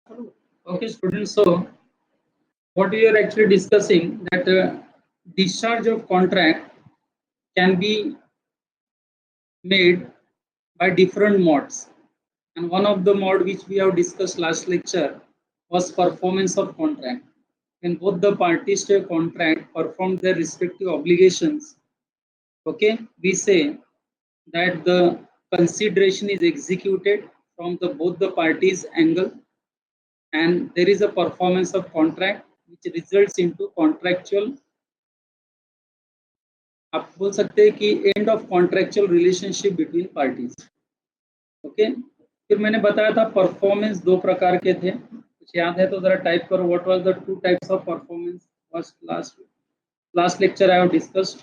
Okay, students. So, what we are actually discussing that discharge of contract can be made by different modes, and one of the mode which we have discussed last lecture was performance of contract. When both the parties to a contract perform their respective obligations, okay, we say that the consideration is executed from the both the parties angle, and there is a performance of contract which results into contractual, आप बोल सकते हैं कि end of contractual relationship between parties. Okay, फिर मैंने बताया था performance दो प्रकार के थे, कुछ याद है तो जरा टाइप करो, what was the two types of performance first last lecture I have discussed.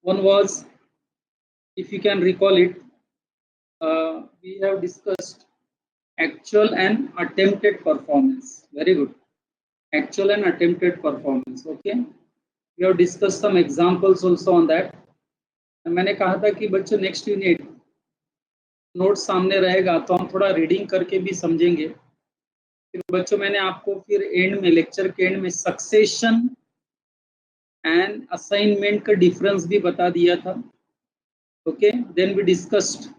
One was, if you can recall it, we have discussed actual and attempted performance. Very good. Actual and attempted performance. Okay, we have discussed some examples also on that. मैंने कहा था कि बच्चों next unit note सामने रहेगा तो हम थोड़ा रीडिंग करके भी समझेंगे। फिर बच्चों मैंने आपको फिर एंड में, लेक्चर के एंड में सक्सेशन एंड असाइनमेंट का डिफरेंस भी बता दिया था। Okay, then we discussed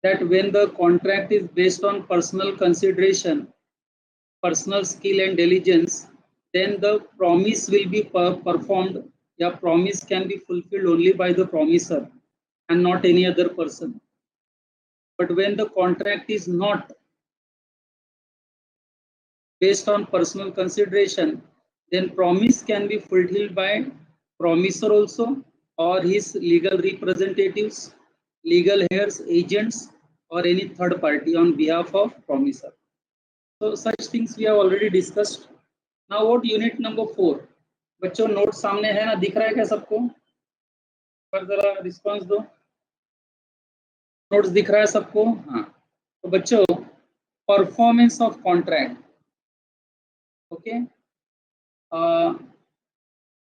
that when the contract is based on personal consideration, personal skill and diligence, then the promise will be performed. Yeah, promise can be fulfilled only by the promiser and not any other person. But when the contract is not based on personal consideration, then promise can be fulfilled by promiser also, or his legal representatives, legal heirs, agents, or any third party on behalf of promiser. So such things we have already discussed. Now what unit number 4? बच्चों note सामने है ना, दिख रहा है क्या सबको? पर जरा रिस्पांस दो। नोट्स दिख रहा है सबको? हाँ, तो बच्चों performance of contract, okay,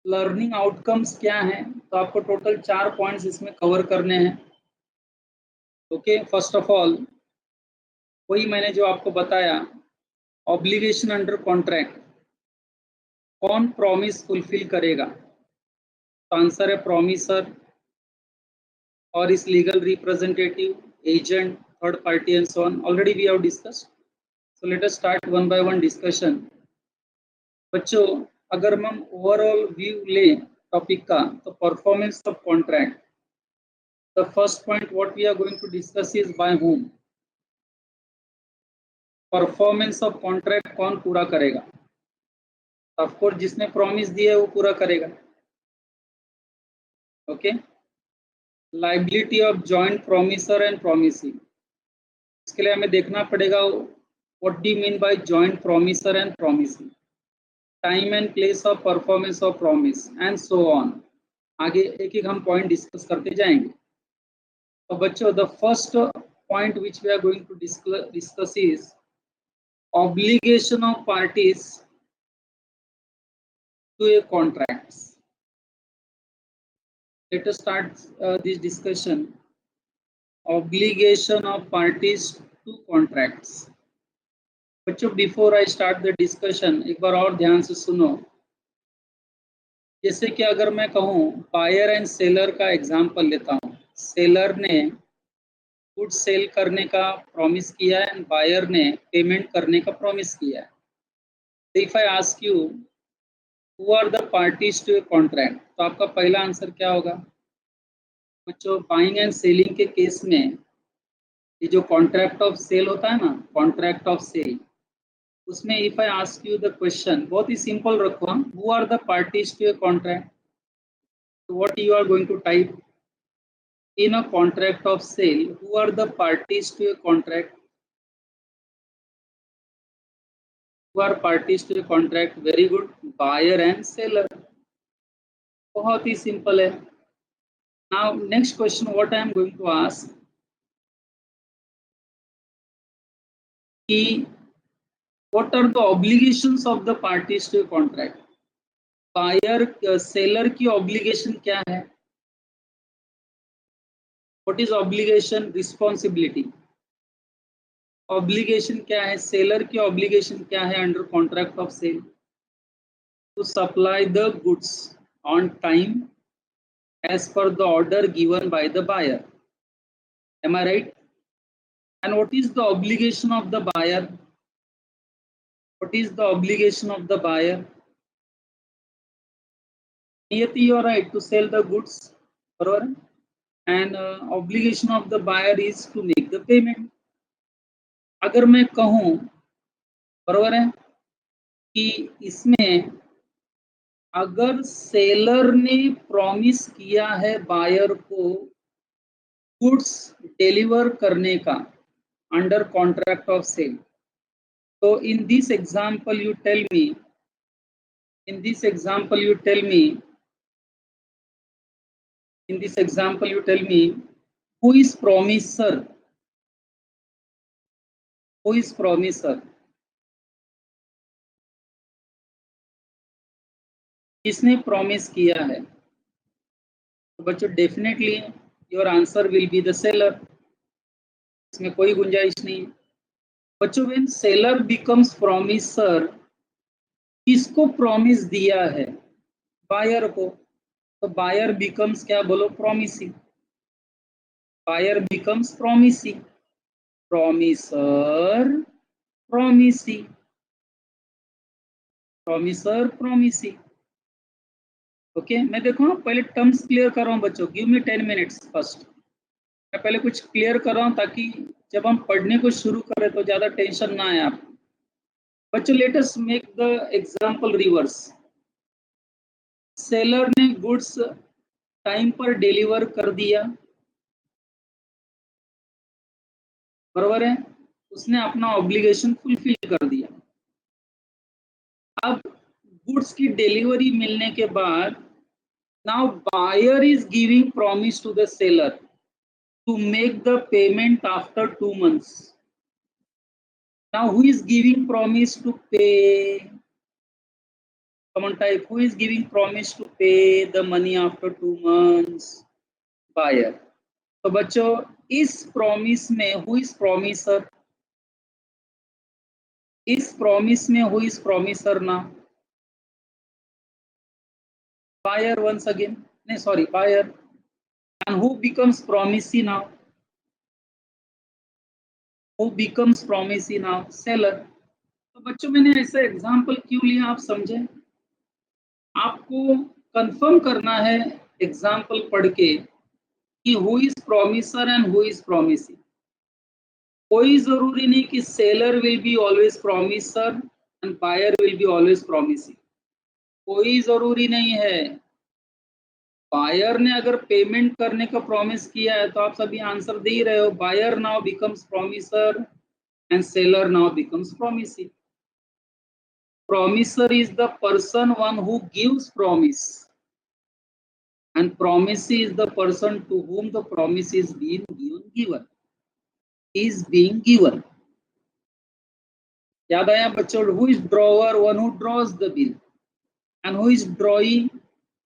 learning outcomes क्या हैं, तो आपको टोटल 4 पॉइंट्स इसमें कवर करने हैं। ओके, फर्स्ट ऑफ ऑल वही मैंने जो आपको बताया, ऑब्लिगेशन अंडर कॉन्ट्रैक्ट, कौन प्रॉमिस फुलफिल करेगा? तो आंसर है प्रॉमिसर और इस legal representative, agent, third party and so on. Already we have discussed, so let us start one by one discussion. बच्चों अगर हम ओवरऑल व्यू ले टॉपिक का, तो performance of contract, the first point what we are going to discuss is by whom. Performance of contract कौन पूरा करेगा? Of course जिसने प्रॉमिस दी है वो पूरा करेगा। Okay, liability of joint promisor and promisee, इसके लिए हमें देखना पड़ेगा what do you mean by joint promisor and promisee, time and place of performance of promise and so on. आगे एक एक हम पॉइंट डिस्कस करते जाएंगे। तो बच्चों the first point which we are going to discuss is obligation of parties to a contracts. Let us start this discussion. Obligation of parties to contracts. बच्चों before I start the discussion एक बार और ध्यान से सुनो। जैसे कि अगर मैं कहूँ बायर एंड सेलर का एग्जांपल लेता हूँ, सेलर ने गुड सेल करने का प्रॉमिस किया है एंड बायर ने पेमेंट करने का प्रॉमिस किया है। If I ask you who are the parties to a contract, तो आपका पहला आंसर क्या होगा? बच्चों बाइंग एंड सेलिंग के केस में ये जो कॉन्ट्रैक्ट ऑफ सेल होता है ना, कॉन्ट्रैक्ट ऑफ सेल, उसमें if I ask you the question, बहुत ही सिंपल रखो, who are the parties to a contract, तो what you are going to type in a contract of sale, who are the parties to a contract? Who are parties to a contract? Very good, buyer and seller. बहुत ही simple है। Now next question what I am going to ask कि what are the obligations of the parties to a contract? Buyer seller की obligation क्या है? What is obligation? Responsibility. Obligation क्या है, seller की ऑब्लिगेशन क्या है under contract of sale? To supply the goods on time as per the order given by the buyer. Am I right? And what is the obligation of the buyer? What is the obligation of the buyer? Niyati, you are right to sell the goods, बरोबर? And obligation of the buyer is to make the payment. अगर मैं कहूँ, बरोबर है, कि इसमें अगर seller ने प्रॉमिस किया है बायर को गुड्स डिलीवर करने का अंडर कॉन्ट्रैक्ट ऑफ सेल, तो in this example you tell me, in this example you tell me who is promiser? Who is promiser? किसने प्रॉमिस किया है? तो बच्चों definitely your answer will be the seller, इसमें कोई गुंजाइश नहीं है। बच्चों व्हेन सेलर बिकम्स प्रॉमिसर, किसको प्रॉमिस दिया है? बायर को। तो बायर बिकम्स क्या, बोलो? Promisee. Buyer becomes promisee, promisor promisee, promisor promisee. Okay, मैं देखो पहले टर्म्स क्लियर कर रहा हूँ बच्चों, गिव मी 10 मिनट्स फर्स्ट। मैं पहले कुछ क्लियर कर रहा हूँ ताकि जब हम पढ़ने को शुरू करें तो ज्यादा टेंशन ना आए आपको। बच्चों let us make the example reverse. Seller ने गुड्स टाइम पर डिलीवर कर दिया, बराबर है, उसने अपना ऑब्लिगेशन फुलफिल कर दिया। अब गुड्स की डिलीवरी मिलने के बाद now buyer is giving promise to the seller to make the payment after 2 months. Now who is giving promise to pay? Come on type, who is giving promise to pay the money after 2 months? Buyer. तो बच्चों इस promise में who is promiser? इस promise में who is promiser now? Buyer once again. No, sorry, buyer. And who becomes promisee now? Who becomes promisee now? Seller. तो बच्चों मैंने ऐसा एग्जाम्पल क्यों लिया आप समझे? आपको कंफर्म करना है एग्जाम्पल पढ़ के कि who is promisor and who is promisee. कोई जरूरी नहीं कि seller will be always promisor and buyer will be always promisee, कोई जरूरी नहीं है। बायर ने अगर पेमेंट करने का प्रॉमिस किया है तो आप सभी आंसर दे ही रहे हो, buyer now becomes promisor and seller now becomes promisee. Promiser is the person one who gives promise, and promisee is the person to whom the promise is being given. Is being given. याद आया बच्चों? Who is drawer? One who draws the bill. And who is drawing?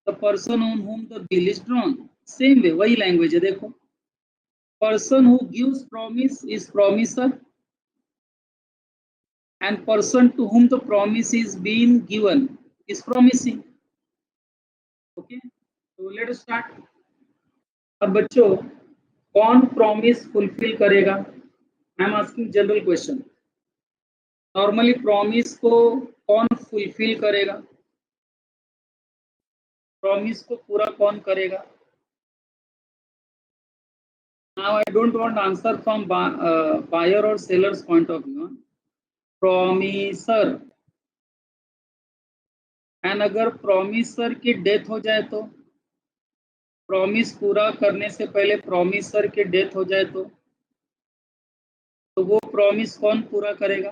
The person on whom the bill is drawn. Same way, वही language है देखो। Person who gives promise is promiser, and person to whom the promise is being given is promising. Okay, so let us start. अब बच्चों कौन promise fulfil करेगा? I am asking general question. Normally promise को कौन fulfil करेगा? Promise को पूरा कौन करेगा? Now I don't want answer from buyer और seller's point of view. Promisor. And अगर प्रॉमिसर की डेथ हो जाए तो, प्रॉमिस पूरा करने से पहले प्रॉमिसर की डेथ हो जाए तो वो प्रॉमिस कौन पूरा करेगा?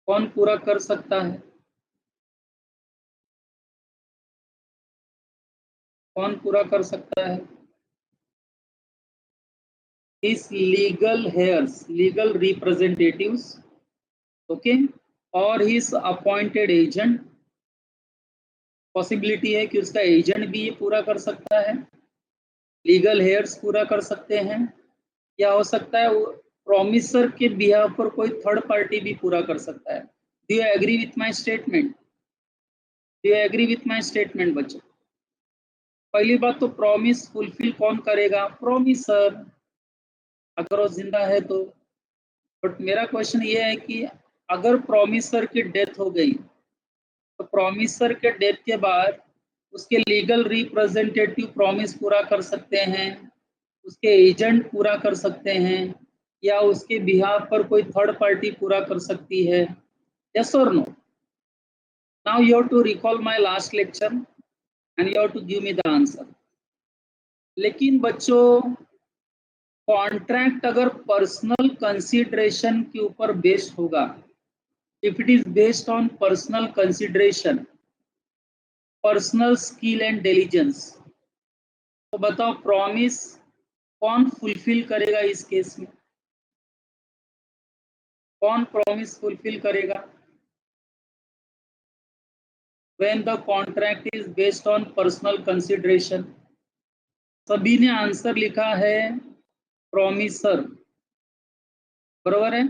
कौन पूरा कर सकता है? कौन पूरा कर सकता है? His legal heirs, legal representatives, okay, और his appointed agent। पॉसिबिलिटी है कि उसका एजेंट भी ये पूरा कर सकता है, लीगल हेयर्स पूरा कर सकते हैं, या हो सकता है प्रॉमिसर के बिहाफ पर कोई थर्ड पार्टी भी पूरा कर सकता है। Do you agree with my statement? Do you agree with my statement बच्चों? पहली बात तो प्रॉमिस फुलफिल कौन करेगा? प्रॉमिसर, अगर वो जिंदा है तो। बट मेरा क्वेश्चन ये है कि अगर प्रॉमिसर की डेथ हो गई तो प्रॉमिसर के डेथ के बाद उसके लीगल रिप्रेजेंटेटिव प्रॉमिस पूरा कर सकते हैं, उसके एजेंट पूरा कर सकते हैं, या उसके बिहाफ पर कोई थर्ड पार्टी पूरा कर सकती है? यस और no? Now you have to recall my last lecture and you have to give me the answer. लेकिन बच्चों, कॉन्ट्रैक्ट अगर पर्सनल कंसिडरेशन के ऊपर बेस्ड होगा, if it is based on personal consideration, personal skill and diligence, तो बताओ promise कौन fulfil करेगा इस केस में? कौन प्रॉमिस फुलफिल करेगा when the contract is based on personal consideration? सभी ने आंसर लिखा है प्रॉमिसर, बरोबर है।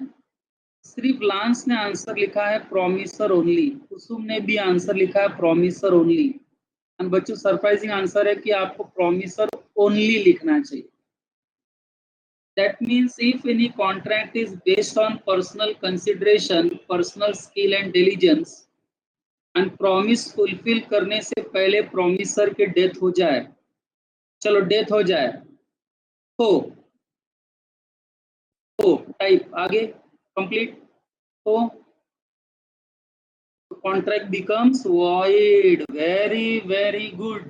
सिर्फ लांस ने आंसर लिखा है प्रॉमिसर ओनली, कुसुम ने भी आंसर लिखा है प्रॉमिसर ओनली। एंड बच्चों, सरप्राइजिंग आंसर है कि आपको प्रॉमिसर ओनली लिखना चाहिए। That means if any contract is based on personal consideration, personal skill and diligence, and promise fulfill करने से पहले promiser की डेथ हो जाए, चलो डेथ हो जाए तो टाइप आगे कंप्लीट, तो contract becomes void. Very good.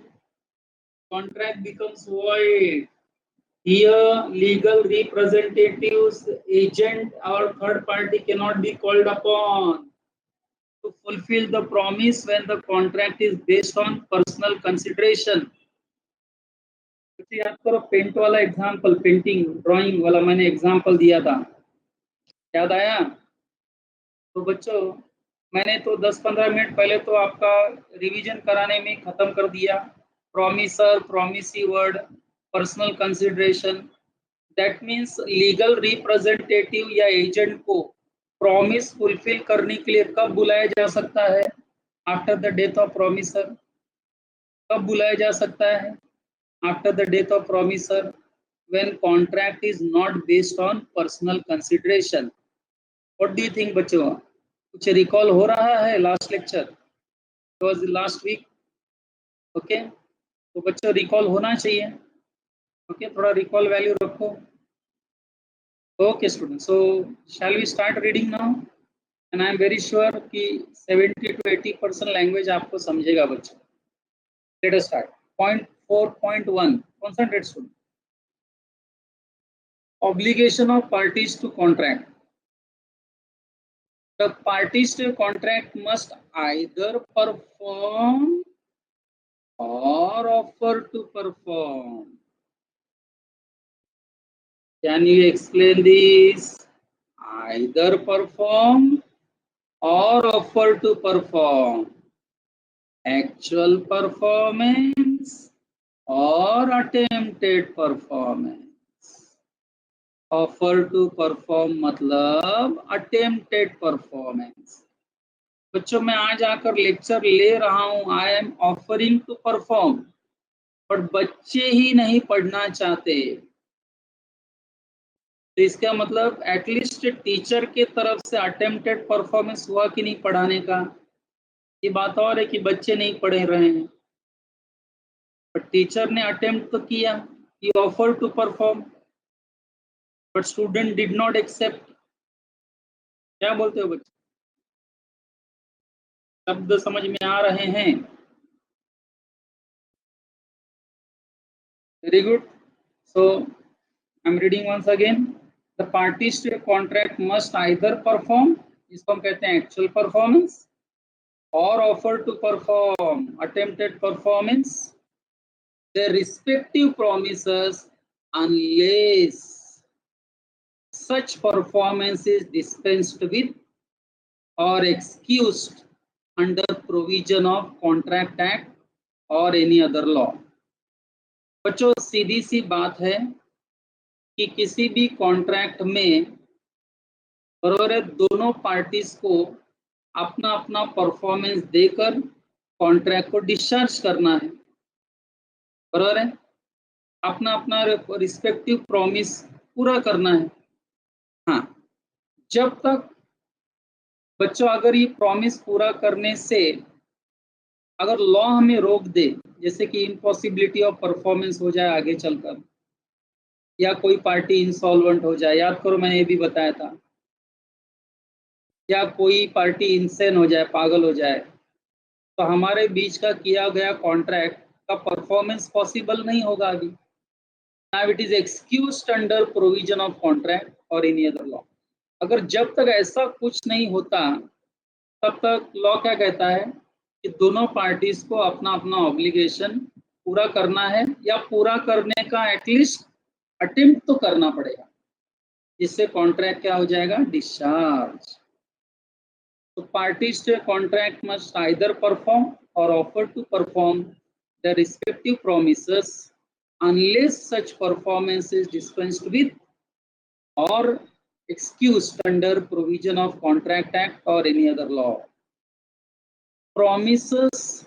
Contract becomes void. Here, legal representatives, agent, or third party cannot be called upon to fulfill the promise when the contract is based on personal consideration. तो याद करो paint वाला example, painting drawing वाला मैंने example दिया था, याद आया? तो बच्चों, मैंने तो 10-15 मिनट पहले तो आपका रिवीजन कराने में खत्म कर दिया। Promisor, promisee word, personal consideration, that means legal representative या एजेंट को प्रॉमिस फुलफिल करने के लिए कब बुलाया जा सकता है? After the death of promisor. कब बुलाया जा सकता है? After the death of promisor, when contract is not based on personal consideration. What do you think बच्चों? कुछ रिकॉल हो रहा है? Last lecture was last week, okay? तो बच्चों रिकॉल होना चाहिए, ओके? थोड़ा रिकॉल वैल्यू रखो। Okay student, so shall we start reading now? And I am very sure कि 70 to 80% लैंग्वेज आपको समझेगा बच्चों। Let us start. Point 4.1, concentrate student. Obligation of parties to contract. The parties to a contract must either perform or offer to perform. Can you explain this? Either perform or offer to perform. Actual performance or attempted performance. Offer to perform मतलब attempted performance. बच्चों, मैं आज आकर lecture ले रहा हूं, I am offering to perform, पर बच्चे ही नहीं पढ़ना चाहते। तो इसका मतलब एटलीस्ट टीचर के तरफ से अटेम्प्टेड परफॉर्मेंस हुआ कि नहीं पढ़ाने का? ये बात और है कि बच्चे नहीं पढ़ रहे हैं, पर टीचर ने अटेम्प्ट तो किया, ही offer to perform, but student did not accept. क्या बोलते हो बच्चे? शब्द समझ में आ रहे हैं? Very good. So I am reading once again. The parties to a contract must either perform, इसको हम कहते हैं actual performance, or offer to perform attempted performance their respective promises unless such performance is dispensed with or excused under provision of Contract Act or any other law. बच्चों, सीधी सी बात है, कि किसी भी कॉन्ट्रैक्ट में बराबर है दोनों पार्टीज को अपना अपना परफॉर्मेंस देकर कॉन्ट्रैक्ट को डिस्चार्ज करना है, बराबर है, अपना अपना रिस्पेक्टिव प्रॉमिस पूरा करना है। हाँ, जब तक बच्चों अगर ये प्रॉमिस पूरा करने से अगर लॉ हमें रोक दे, जैसे कि इम्पॉसिबिलिटी ऑफ परफॉर्मेंस हो जाए आगे चलकर, या कोई पार्टी इंसॉल्वेंट हो जाए, याद करो मैंने ये भी बताया था, या कोई पार्टी इंसेन हो जाए, पागल हो जाए, तो हमारे बीच का किया गया कॉन्ट्रैक्ट का परफॉर्मेंस पॉसिबल नहीं होगा अभी। Now it is excused under provision of contract और एनी अदर लॉ। अगर जब तक ऐसा कुछ नहीं होता तब तक लॉ क्या कहता है कि दोनों पार्टीज को अपना अपना ऑब्लिगेशन पूरा करना है, या पूरा करने का एटलीस्ट अटेम्प्ट तो करना पड़ेगा, जिससे कॉन्ट्रैक्ट क्या हो जाएगा, डिस्चार्ज। तो parties to a contract must either perform or offer to perform their respective promises unless such performance is dispensed with or excused under provision of Contract Act or any other law. Promises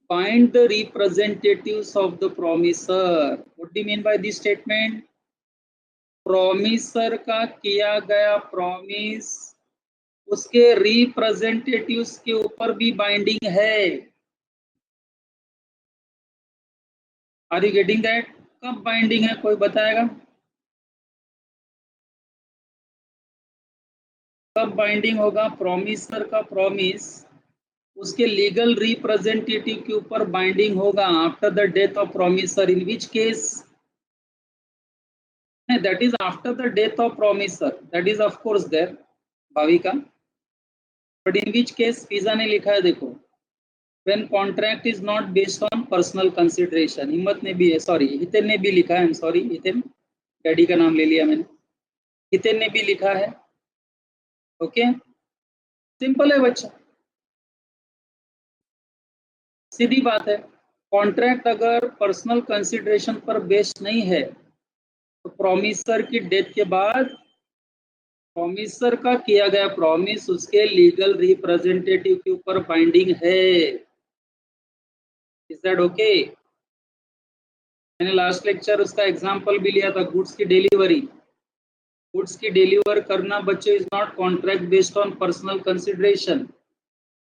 bind the representatives of the promiser. What do you mean by this statement? Promiser का किया गया promise उसके representatives के ऊपर भी binding है। Are you getting that? कब binding है, कोई बताएगा? कब बाइंडिंग होगा? प्रॉमिसर का प्रॉमिस उसके लीगल रिप्रेजेंटेटिव के ऊपर बाइंडिंग होगा after the death of promisor, in which case that is after the death of promisor, that is of course there Bhavika, but in which case पिज़ा ने लिखा है, देखो, when contract is not based on personal consideration। हिम्मत ने भी है, sorry Hiten ने भी लिखा है, सॉरी हितेन, डैडी का नाम ले लिया मैंने, हितेन ने भी लिखा है। ओके, सिंपल है बच्चा, सीधी बात है। कॉन्ट्रैक्ट अगर पर्सनल कंसिडरेशन पर बेस्ड नहीं है तो प्रॉमिसर की डेथ के बाद प्रॉमिसर का किया गया प्रॉमिस उसके लीगल रिप्रेजेंटेटिव के ऊपर बाइंडिंग है। Is that okay? मैंने लास्ट लेक्चर उसका एग्जांपल भी लिया था, गुड्स की डिलीवरी। गुड्स की डिलीवर करना बच्चे is not contract based on personal consideration,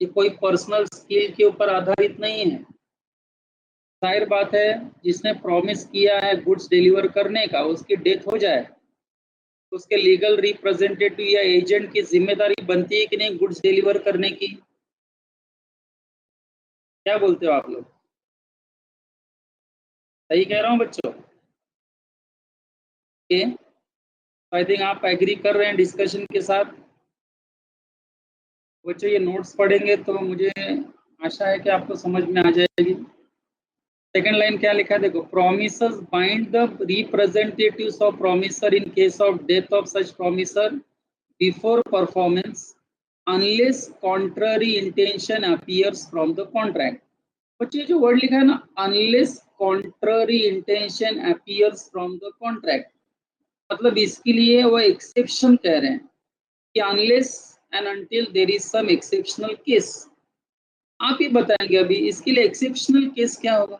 ये कोई पर्सनल स्किल के ऊपर आधारित नहीं है। जाहिर बात है जिसने प्रॉमिस किया है गुड्स डिलीवर करने का, उसकी डेथ हो जाए तो उसके लीगल रिप्रेजेंटेटिव या एजेंट की जिम्मेदारी बनती है कि नहीं गुड्स डिलीवर करने की? क्या बोलते हो आप लोग? सही कह रहा हूँ बच्चों? ओके, आई थिंक आप एग्री कर रहे हैं डिस्कशन के साथ। बच्चों ये नोट्स पढ़ेंगे तो मुझे आशा है कि आपको समझ में आ जाएगी। सेकेंड लाइन क्या लिखा है देखो, promisors bind the representatives of promisor in case of death of such promisor before performance unless contrary intention appears from the contract. बच्चे जो वर्ड लिखा है ना, unless contrary intention appears from the contract, मतलब इसके लिए वो एक्सेप्शन कह रहे हैं कि unless and until there is some exceptional case. आप ही बताएंगे अभी इसके लिए एक्सेप्शनल केस क्या होगा?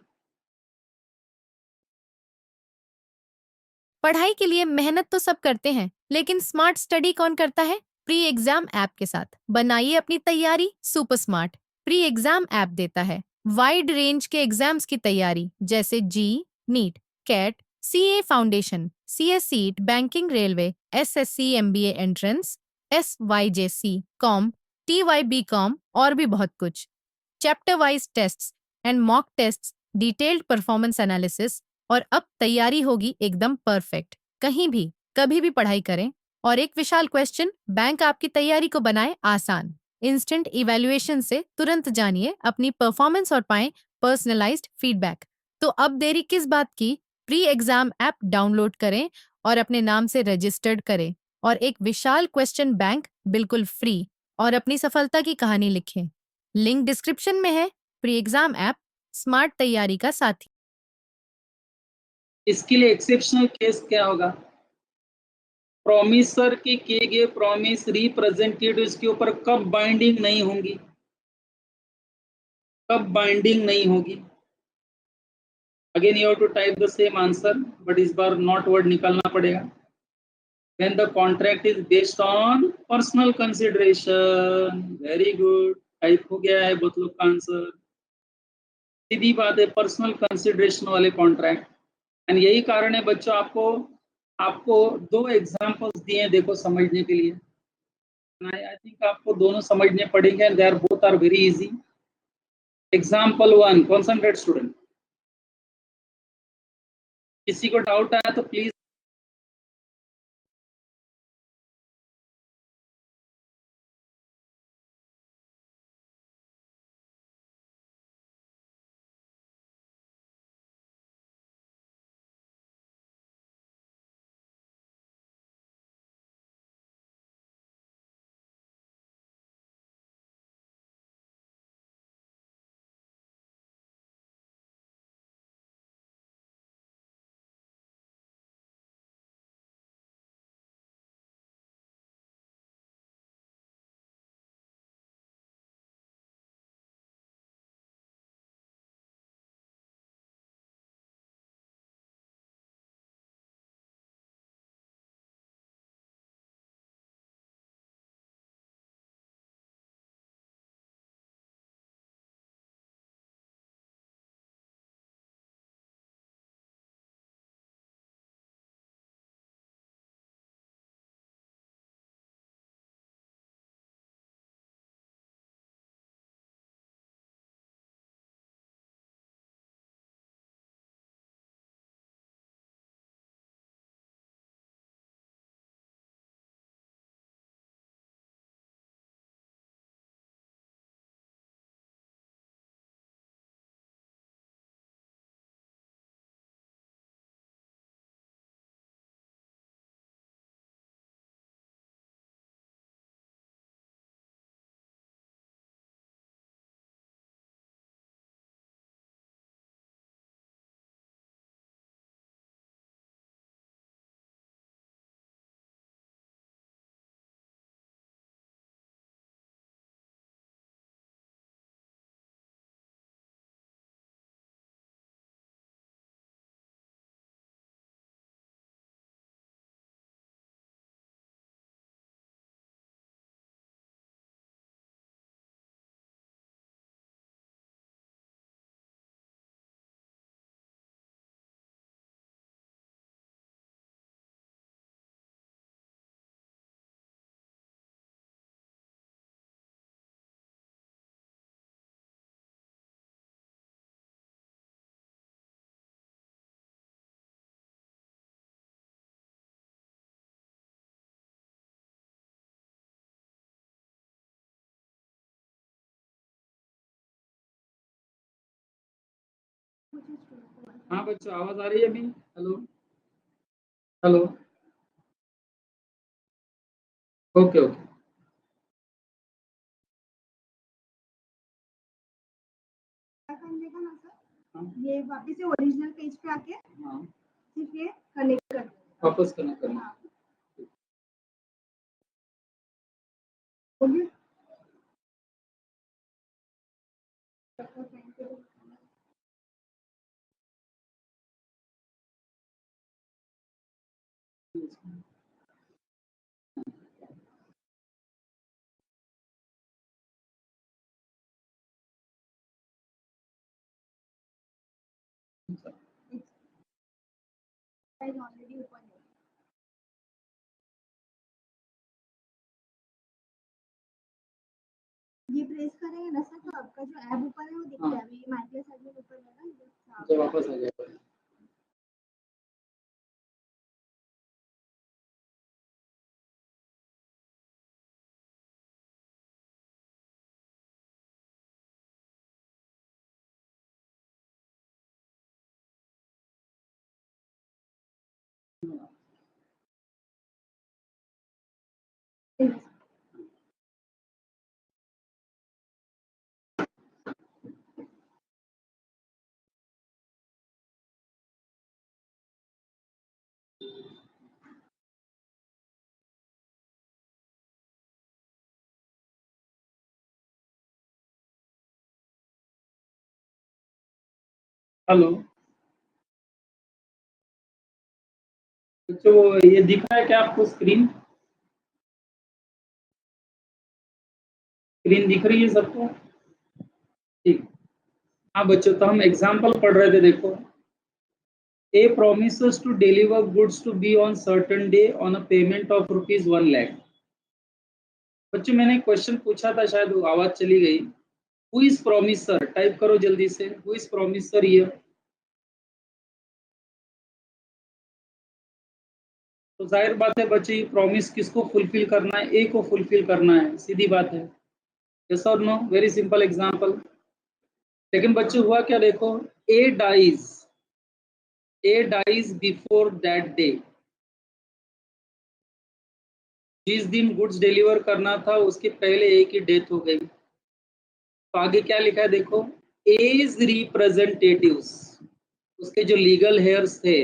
पढ़ाई के लिए मेहनत तो सब करते हैं, लेकिन स्मार्ट स्टडी कौन करता है? प्री एग्जाम ऐप के साथ बनाइए अपनी तैयारी super smart. Pre exam app देता है वाइड रेंज के एग्जाम्स की तैयारी, जैसे JEE, NEET, CAT, CA foundation, CS CSEET, banking, railway, SSC, MBA entrance, SYJC, com, TYB com और भी बहुत कुछ। Chapter wise tests and mock tests, detailed performance analysis, और अब तैयारी होगी एकदम परफेक्ट। कहीं भी कभी भी पढ़ाई करें, और एक विशाल क्वेश्चन बैंक आपकी तैयारी को बनाए आसान। इंस्टेंट इवैल्यूएशन से तुरंत जानिए अपनी परफॉर्मेंस और पाएं पर्सनलाइज्ड फीडबैक। तो अब देरी किस बात की? प्री एग्जाम ऐप डाउनलोड करें और अपने नाम से रजिस्टर्ड करें, और एक विशाल क्वेश्चन बैंक बिल्कुल फ्री, और अपनी सफलता की कहानी लिखें। लिंक डिस्क्रिप्शन में है। प्री एग्जाम ऐप, स्मार्ट तैयारी का साथी। इसके लिए एक्सेप्शनल केस क्या होगा? प्रॉमिसर के किए गए प्रॉमिस रिप्रेजेंटेटिव्स के ऊपर कब बाइंडिंग नहीं होंगी, कब बाइंडिंग नहीं होगी? Again you have to type the same answer, but इस बार नॉट वर्ड निकालना पड़ेगा। When the contract is based on personal consideration, very good, type हो गया है बहुत लोग का आंसर। सीधी बात है, पर्सनल कंसिडरेशन वाले कॉन्ट्रैक्ट। एंड यही कारण है बच्चों, आपको आपको दो एग्जांपल्स दिए हैं देखो समझने के लिए। आई थिंक आपको दोनों समझने पड़ेंगे, and they are both are very easy. Example one, concentrate student, किसी को डाउट आया तो प्लीज। हाँ बच्चों, आवाज आ रही है अभी? Hello hello, okay okay. करने का ना सर, हाँ ये वापस से ओरिजिनल पेज पे आके हाँ, सिर्फ ये कनेक्ट कर वापस कनेक्ट करना। हाँ, हो गया? It's already open है। ये प्रेस करेंगे ना सर तो आपका जो ऐप ऊपर है वो दिख हाँ। रहा है। अभी माइक्रोस एडमिन ऊपर है ना, तो वापस आ जाएगा। Yes. हेलो बच्चों, ये दिख रहा है क्या आपको? स्क्रीन स्क्रीन दिख रही है सबको? ठीक। हाँ बच्चों, तो हम एग्जाम्पल पढ़ रहे थे, देखो। A promises to deliver goods to B on certain day on a payment of rupees 1 lakh. बच्चों मैंने क्वेश्चन पूछा था, शायद वो आवाज चली गई। Who is promisor? टाइप करो जल्दी से, हु इज प्रोमिसर ये। तो जाहिर बात है बच्चे, ये प्रॉमिस किसको फुलफिल करना है? ए को फुलफिल करना है, सीधी बात है। यस और नो? Very simple example. लेकिन बच्चों हुआ क्या, देखो। A dies A dies before that day. जिस दिन गुड्स डिलीवर करना था उसके पहले ए की डेथ हो गई। तो आगे क्या लिखा है, देखो। एज रिप्रेजेंटेटिव्स, उसके जो लीगल हेयर्स थे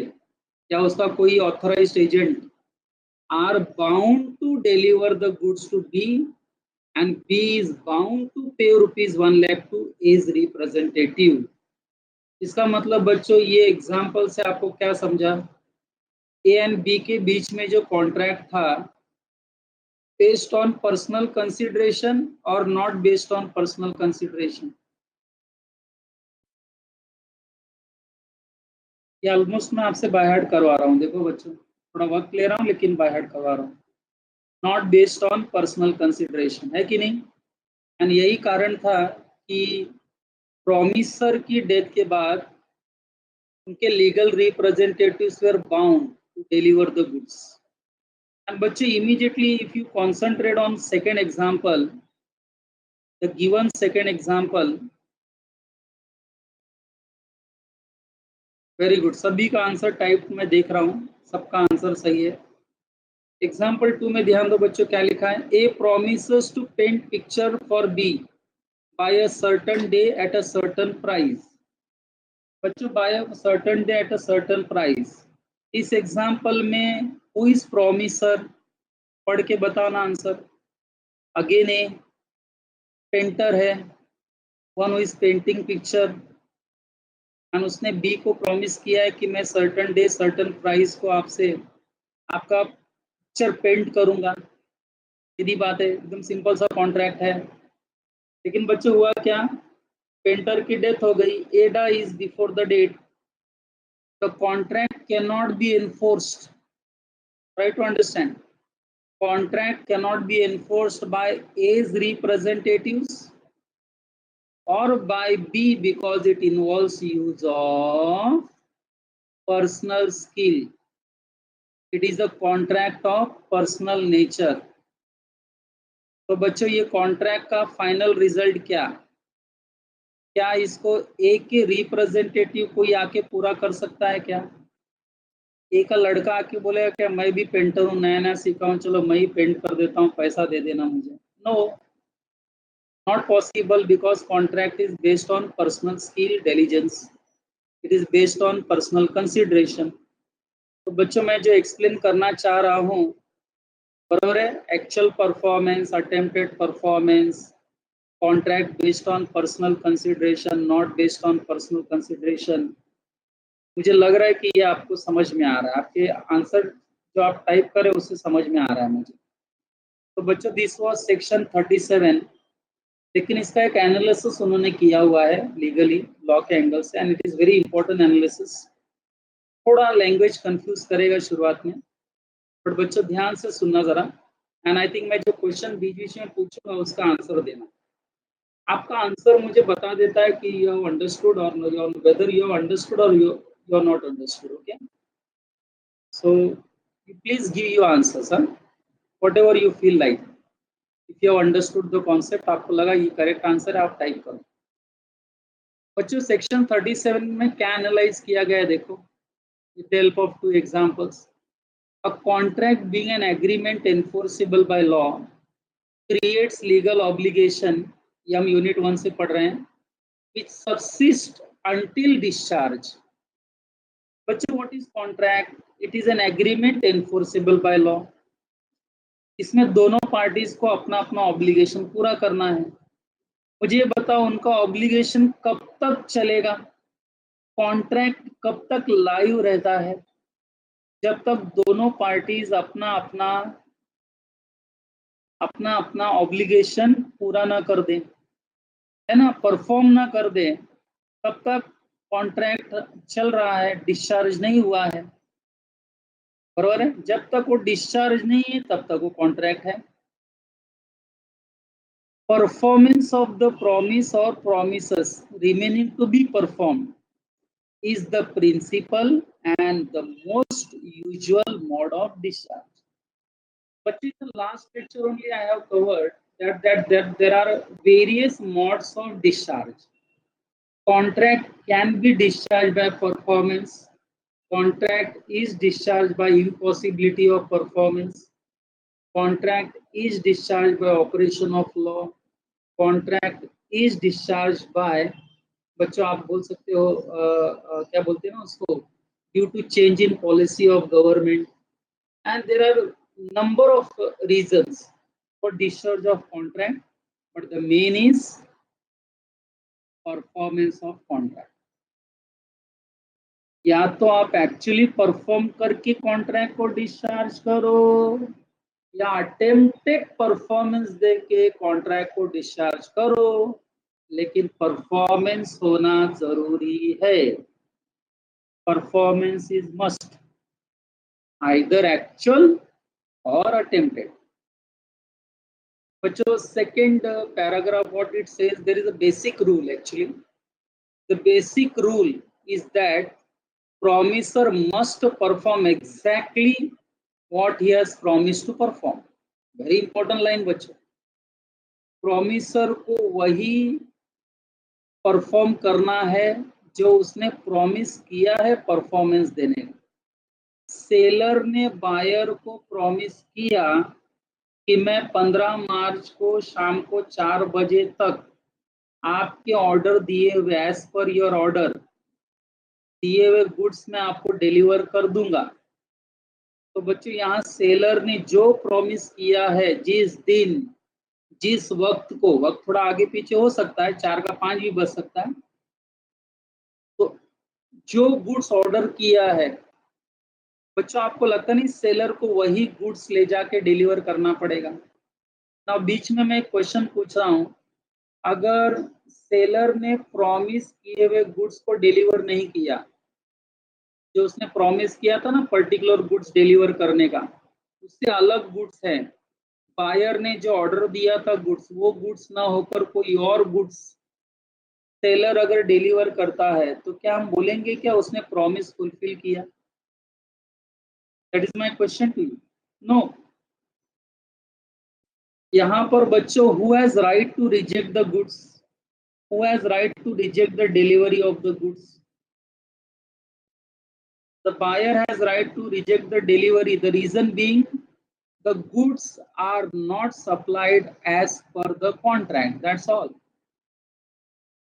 या उसका कोई authorised agent, are bound to deliver the goods to B and B is bound to pay ₹1 lakh to as representative. इसका मतलब बच्चों, ये एग्जाम्पल से आपको क्या समझा? ए एंड बी के बीच में जो कॉन्ट्रैक्ट था, बेस्ड ऑन पर्सनल कंसिडरेशन और not based on personal consideration. ये ऑलमोस्ट मैं आपसे बाय हार्ट करवा रहा हूँ, देखो बच्चों, थोड़ा वक्त ले रहा हूँ लेकिन बाय हार्ट करवा रहा हूँ। Not based on personal consideration, है कि नहीं? एंड यही कारण था कि प्रॉमिसर की डेथ के बाद उनके legal representatives were bound to deliver the goods. And बच्चे, immediately if you concentrate on second example, the given second example. Very good, सभी का आंसर टाइप में देख रहा हूँ, सबका आंसर सही है। एग्जाम्पल 2 में ध्यान दो बच्चों, क्या लिखा है? A promises to paint picture for B by a certain day at a certain price. बच्चों, by a certain day at a certain price, इस एग्जाम्पल में हु इज प्रोमिसर? पढ़ के बताना आंसर। अगेन ए पेंटर है, one who is painting picture, and उसने B को promise किया है कि मैं सर्टेन डे सर्टेन प्राइस को आपसे आपका पिक्चर पेंट करूंगा। सीधी बात है, एकदम सिंपल सा कॉन्ट्रैक्ट है। लेकिन बच्चों हुआ क्या? पेंटर की डेथ हो गई, A dies before the date, the contract can not be enforced. Try to understand. Contract can not be enforced by A's representatives or by B because it involves use of personal skill. It is a contract of personal nature. तो बच्चों, ये contract का final result क्या इसको ए के representative कोई आके पूरा कर सकता है क्या? ए का लड़का आके बोलेगा क्या, मैं भी पेंटर हूँ, नया नया सीखा हूँ, चलो मैं ही पेंट कर देता हूँ, पैसा दे देना मुझे? No, not possible, because contract is based on personal skill diligence, it is based on personal consideration. तो बच्चों, मैं जो एक्सप्लेन करना चाह रहा हूँ, बराबर है, actual performance, attempted performance, contract based on personal consideration, not based on personal consideration. मुझे लग रहा है कि ये आपको समझ में आ रहा है, आपके आंसर जो आप टाइप करें उससे समझ में आ रहा है मुझे। तो बच्चों, दिस वाज सेक्शन 37, लेकिन इसका एक एनालिसिस उन्होंने किया हुआ है लीगली, लॉ के एंगल से, and it is very important analysis. थोड़ा लैंग्वेज कंफ्यूज करेगा शुरुआत में, बट बच्चों ध्यान से सुनना जरा, एंड आई थिंक मैं जो क्वेश्चन बीच बीच में पूछूंगा उसका आंसर देना। आपका आंसर मुझे बता देता है कि यू हैव अंडरस्टूड और वेदर यू हैव अंडरस्टूड और you are not understood. Okay, so you please give your answers, huh? Whatever you feel like. If you have understood the concept, आपको लगा ये करेक्ट आंसर है, आप type करो। बच्चों, section 37 में क्या एनालाइज किया गया है, देखो, with the help of 2 examples. A contract being an agreement enforceable by law creates legal obligation, ये हम यूनिट 1 से पढ़ रहे हैं, which subsist until discharge. बच्चों, what is contract? It is an agreement enforceable by law. इसमें दोनों parties को अपना अपना ऑब्लिगेशन पूरा करना है। मुझे ये बताओ, उनका ऑब्लिगेशन कब तक चलेगा? कॉन्ट्रैक्ट कब तक लाइव रहता है? जब तक दोनों पार्टीज अपना अपना ऑब्लिगेशन पूरा ना कर दें, है ना, परफॉर्म ना कर दें, तब तक कॉन्ट्रैक्ट चल रहा है, डिस्चार्ज नहीं हुआ है। बरोबर है? जब तक वो डिस्चार्ज नहीं है तब तक वो कॉन्ट्रैक्ट है। परफॉर्मेंस ऑफ द प्रॉमिस और promises remaining to be performed is the principal and the most usual mode of discharge. But in the last lecture only I have covered that there are various modes of discharge. Contract can be discharged by performance. Contract is discharged by impossibility of performance. Contract is discharged by operation of law. Contract is discharged by, बच्चों आप बोल सकते हो क्या बोलते हैं ना उसको, due to change in policy of government, and there are number of reasons for discharge of contract, but the main is performance of contract. या तो आप एक्चुअली परफॉर्म करके कॉन्ट्रैक्ट को डिस्चार्ज करो, या अटेम्प्टेड परफॉर्मेंस देके कॉन्ट्रैक्ट को discharge करो, लेकिन परफॉर्मेंस होना जरूरी है। Performance is must, either actual और अटेम्प्टेड। बच्चों second paragraph what it says, there is a basic rule. Actually the basic rule is that promiser must perform exactly what he has promised to perform. Very important line बच्चों। promiser को वही perform करना है जो उसने promise किया है performance देने का। सेलर ने बायर को प्रॉमिस किया कि मैं 15 मार्च को शाम को 4 बजे तक आपके ऑर्डर दिए हुए, एज पर योर ऑर्डर दिए हुए गुड्स में आपको डिलीवर कर दूंगा। तो बच्चों यहाँ सेलर ने जो प्रॉमिस किया है, जिस दिन जिस वक्त को, वक्त थोड़ा आगे पीछे हो सकता है, 4 का 5 भी बच सकता है, तो जो गुड्स ऑर्डर किया है बच्चों, आपको लगता नहीं सेलर को वही गुड्स ले जाके डिलीवर करना पड़ेगा ना? बीच में मैं एक क्वेश्चन पूछ रहा हूं, अगर सेलर ने प्रॉमिस किए हुए गुड्स को डिलीवर नहीं किया, जो उसने प्रॉमिस किया था ना पर्टिकुलर गुड्स डिलीवर करने का, उससे अलग गुड्स है, बायर ने जो ऑर्डर दिया था गुड्स, वो गुड्स ना होकर कोई और गुड्स सेलर अगर डिलीवर करता है, तो क्या हम बोलेंगे क्या उसने प्रॉमिस फुलफिल किया? That is my question to you. No. यहाँ पर बच्चों who has right to reject the goods, who has right to reject the delivery of the goods? The buyer has right to reject the delivery. The reason being the goods are not supplied as per the contract. That's all.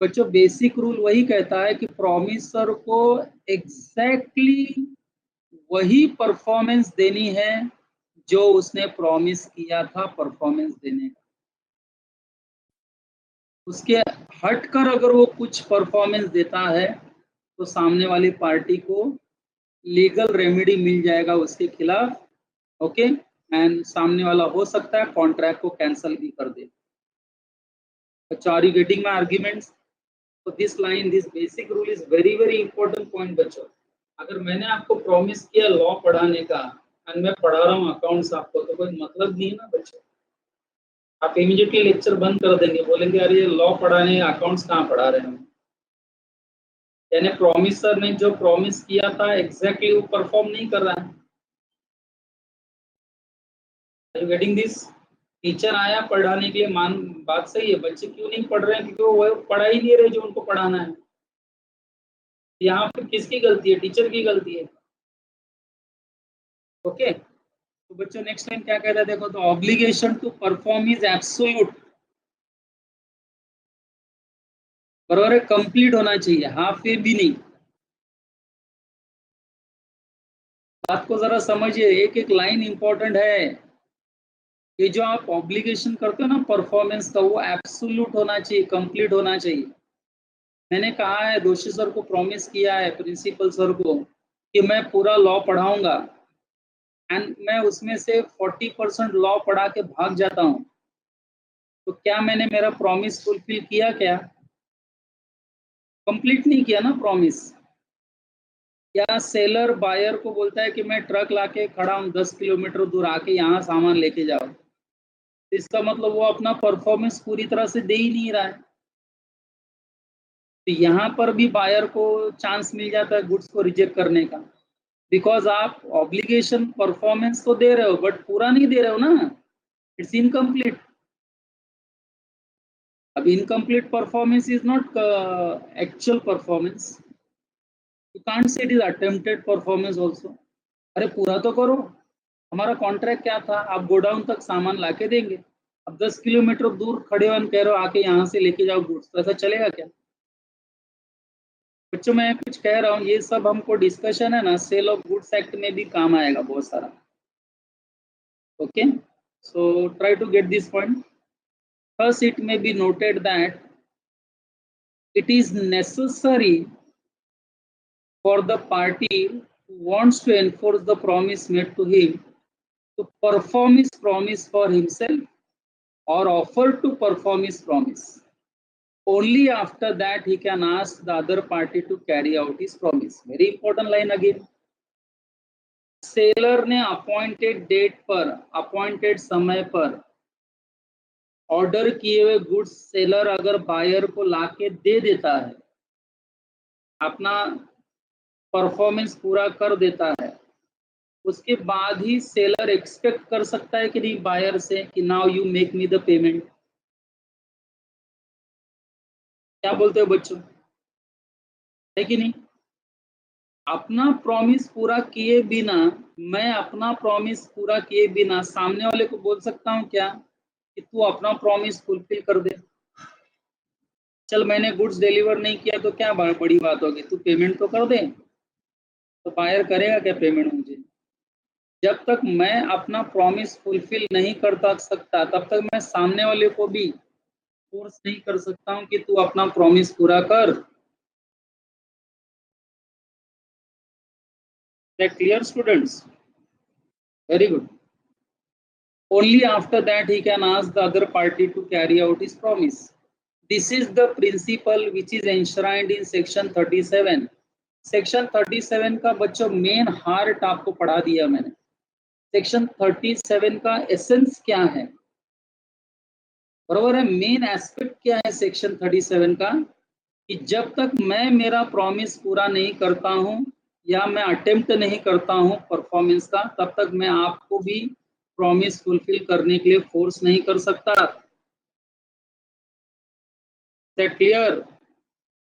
बच्चों basic rule वही कहता है कि promiser को exactly वही performance देनी है जो उसने प्रॉमिस किया था परफॉर्मेंस देने का। उसके हटकर अगर वो कुछ परफॉर्मेंस देता है तो सामने वाली पार्टी को लीगल रेमेडी मिल जाएगा उसके खिलाफ, ओके, एंड सामने वाला हो सकता है कॉन्ट्रैक्ट को कैंसिल भी कर दे। बच्चों are you getting my arguments? तो this line, this basic rule is very very important point बच्चों। अगर मैंने आपको प्रॉमिस किया लॉ पढ़ाने का एंड मैं पढ़ा रहा हूँ अकाउंट्स आपको, तो कोई मतलब नहीं है ना बच्चों। आप इमीडिएटली लेक्चर बंद कर देंगे, बोलेंगे अरे ये लॉ पढ़ाने अकाउंट्स कहाँ पढ़ा रहे हैं। यानी प्रॉमिसर ने जो प्रॉमिस किया था एग्जैक्टली वो परफॉर्म नहीं कर रहा है। Are you getting this? Teacher आया पढ़ाने के लिए, मान बात सही है, बच्चे क्यों नहीं पढ़ रहे हैं? क्योंकि वो पढ़ा ही नहीं रहे जो उनको पढ़ाना है। यहाँ पे किसकी गलती है? टीचर की गलती है। ओके तो बच्चों नेक्स्ट टाइम क्या कहता है देखो, तो obligation to perform is absolute, बराबर है, कंप्लीट होना चाहिए, हाफ ए भी नहीं। बात को जरा समझिए, एक एक लाइन इंपॉर्टेंट है। ये जो आप ऑब्लिगेशन करते हो ना परफॉर्मेंस का, वो एब्सोल्यूट होना चाहिए, कंप्लीट होना चाहिए। मैंने कहा है, दोषी सर को प्रॉमिस किया है, प्रिंसिपल सर को, कि मैं पूरा लॉ पढ़ाऊंगा, एंड मैं उसमें से 40% लॉ पढ़ा के भाग जाता हूँ, तो क्या मैंने मेरा प्रॉमिस फुलफिल किया? क्या कंप्लीट नहीं किया ना प्रॉमिस? क्या सेलर बायर को बोलता है कि मैं ट्रक लाके खड़ा हूँ 10 किलोमीटर दूर, आके यहाँ सामान लेके जाओ, इसका मतलब वो अपना परफॉर्मेंस पूरी तरह से दे ही नहीं रहा है। तो यहाँ पर भी बायर को चांस मिल जाता है गुड्स को रिजेक्ट करने का, बिकॉज आप ऑब्लिगेशन परफॉर्मेंस तो दे रहे हो बट पूरा नहीं दे रहे हो ना, इट्स इनकम्प्लीट। अब incomplete performance is not actual performance, you can't say it is attempted performance also. अरे पूरा तो करो, हमारा कॉन्ट्रैक्ट क्या था, आप गोडाउन तक सामान लाके देंगे, अब 10 किलोमीटर दूर खड़े हो कह रहे हो आके यहाँ से लेके जाओ गुड्स, तो ऐसा चलेगा क्या? बच्चों मैं कुछ कह रहा हूँ, ये सब हमको डिस्कशन है ना, सेल ऑफ गुड्स एक्ट में भी काम आएगा बहुत सारा। Okay, so try to get this point. First, it may be noted that it is necessary for the party who wants to enforce the promise made to him to perform his promise for himself or offer to perform his promise. Only after that he can ask the other party to carry out his promise. Very important line again. Seller ने appointed date पर, appointed समय पर order किए हुए goods seller अगर buyer को लाके दे देता है, अपना परफॉर्मेंस पूरा कर देता है, उसके बाद ही सेलर एक्सपेक्ट कर सकता है कि नहीं बायर से कि now you make me the payment. क्या बोलते हो बच्चों, है कि नहीं? अपना प्रॉमिस पूरा किए बिना, मैं अपना प्रॉमिस पूरा किए बिना सामने वाले को बोल सकता हूं क्या कि तू अपना प्रॉमिस फुलफिल कर दे? चल मैंने गुड्स डिलीवर नहीं किया तो क्या बड़ी बात होगी, तू पेमेंट तो कर दे। तो बायर करेगा क्या पेमेंट मुझे? जब तक मैं अपना प्रॉमिस फुलफिल नहीं करता सकता, तब तक मैं सामने वाले को भी फोर्स नहीं कर सकता हूं कि तू अपना प्रॉमिस पूरा कर। That clear students? Very good. Only after that he can ask the other party to carry out his promise. This is the principle which is enshrined in section 37. Section 37 का बच्चों मेन हार्ट आपको पढ़ा दिया मैंने। Section 37 का essence क्या है, बराबर है? मेन एस्पेक्ट क्या है सेक्शन 37 का, कि जब तक मैं मेरा प्रॉमिस पूरा नहीं करता हूं या मैं अटेम्प्ट नहीं करता हूं परफॉर्मेंस का, तब तक मैं आपको भी प्रॉमिस फुलफिल करने के लिए फोर्स नहीं कर सकता। That clear?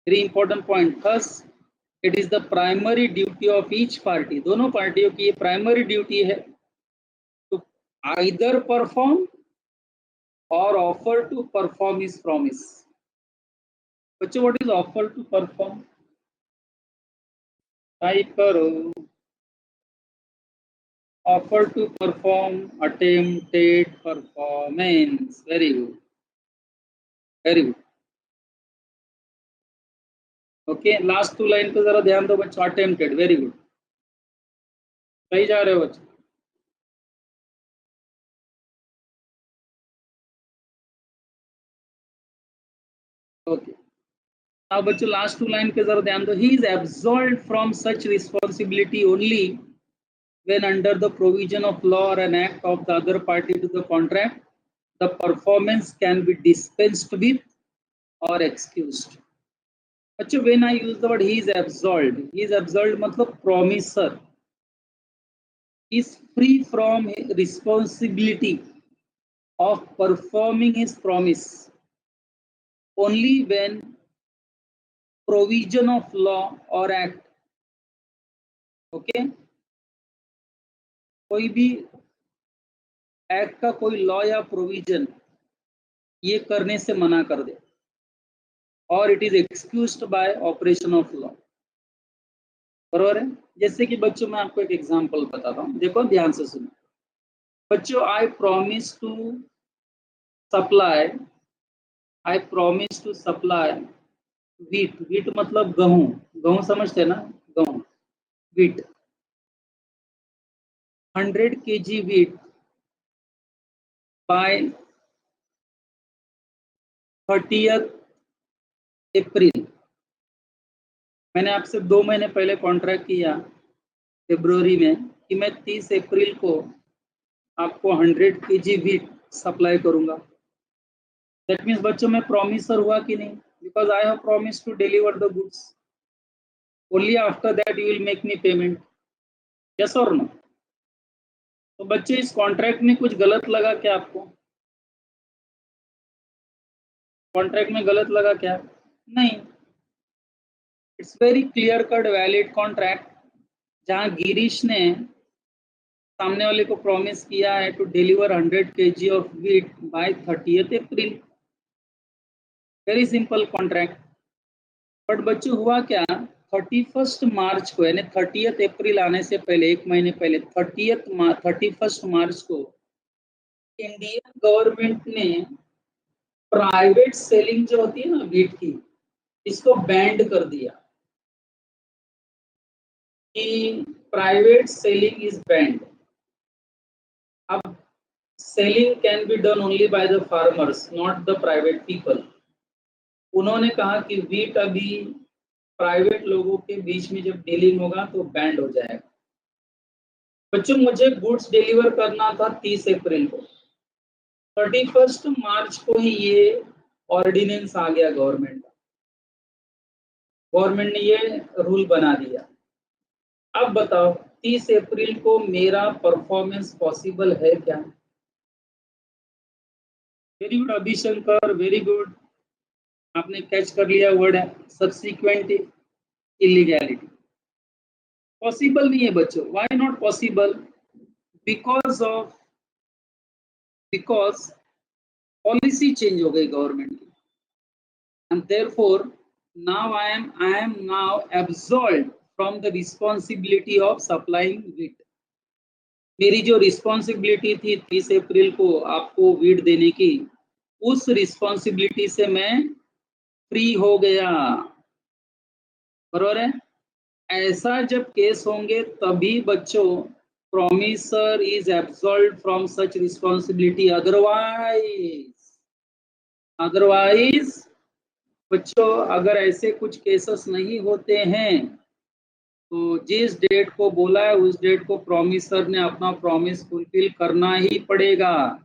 Very important point. First, it is the primary duty of each party, दोनों पार्टियों की ये प्राइमरी ड्यूटी है टू आइदर परफॉर्म और offer to perform his promise. बच्चों what is offer to perform? Type करो, offer to perform, attempted performance. Very good, very good. Okay, last two line पे जरा ध्यान दो बच्चों। अटेम्प्टेड, वेरी गुड, सही जा रहे हो बच्चों। ओके, अब बच्चों लास्ट टू लाइन पे जरा ध्यान दो। He is absolved from such responsibility only when under the provision of law or an act of the other party to the contract the performance can be dispensed with or excused. बच्चों when I use the word he is absolved मतलब promiser is free from responsibility of performing his promise only when provision of law or act, okay, कोई भी act का कोई law या provision ये करने से मना कर दे, और it is excused bye operation of law, बराबर है? जैसे कि बच्चों मैं आपको एक एग्जांपल बताता हूँ, देखो ध्यान से सुनो बच्चों। I promise to supply wheat, wheat मतलब गेहूं, गेहूं समझते हैं ना, गेहूं, wheat. 100 kg wheat by 30th April. मैंने आपसे 2 महीने पहले कॉन्ट्रैक्ट किया फरवरी में कि मैं 30 अप्रैल को आपको 100 kg वीट सप्लाई करूंगा। दैट मीन्स बच्चों में प्रॉमिसर हुआ कि नहीं, because I have promise to deliver the goods, only after that you will make me payment, yes और नो। तो बच्चे इस कॉन्ट्रैक्ट में कुछ गलत लगा क्या आपको? कॉन्ट्रैक्ट में गलत लगा क्या? नहीं, it's very clear cut valid contract, जहां गिरीश ने सामने वाले को प्रॉमिस किया है to deliver 100 kg of wheat by 30th April. Very simple contract. But बच्चों हुआ क्या, 31 मार्च को, यानी 30th अप्रैल आने से पहले, एक महीने पहले 31 मार्च को इंडियन गवर्नमेंट ने प्राइवेट सेलिंग जो होती है ना वीट की, इसको बैंड कर दिया कि प्राइवेट सेलिंग इज बैंड। अब selling can be done only by the farmers, not the private people. उन्होंने कहा कि वीट अभी प्राइवेट लोगों के बीच में जब डीलिंग होगा तो बैंड हो जाएगा। बच्चों मुझे गुड्स डिलीवर करना था 30 अप्रैल को, 31 मार्च को ही ये ऑर्डिनेंस आ गया गवर्नमेंट का, गवर्नमेंट ने ये रूल बना दिया। अब बताओ 30 अप्रैल को मेरा परफॉर्मेंस पॉसिबल है क्या? वेरी गुड अभिशंकर, वेरी गुड, आपने कैच कर लिया वर्ड है सब्सिक्वेंट इलीगैलिटी। पॉसिबल नहीं है बच्चों। Why not possible? Because policy change हो गई गवर्नमेंट की, and therefore now I am now absolved from the responsibility of supplying wheat. मेरी जो रिस्पॉन्सिबिलिटी थी 30 अप्रैल को आपको वीट देने की, उस रिस्पॉन्सिबिलिटी से मैं फ्री हो गया, बरोबर है? ऐसा जब केस होंगे तभी बच्चों promisor is absolved from such responsibility, otherwise बच्चों अगर ऐसे कुछ केसेस नहीं होते हैं तो जिस डेट को बोला है उस डेट को प्रॉमिसर ने अपना प्रॉमिस फुलफिल करना ही पड़ेगा।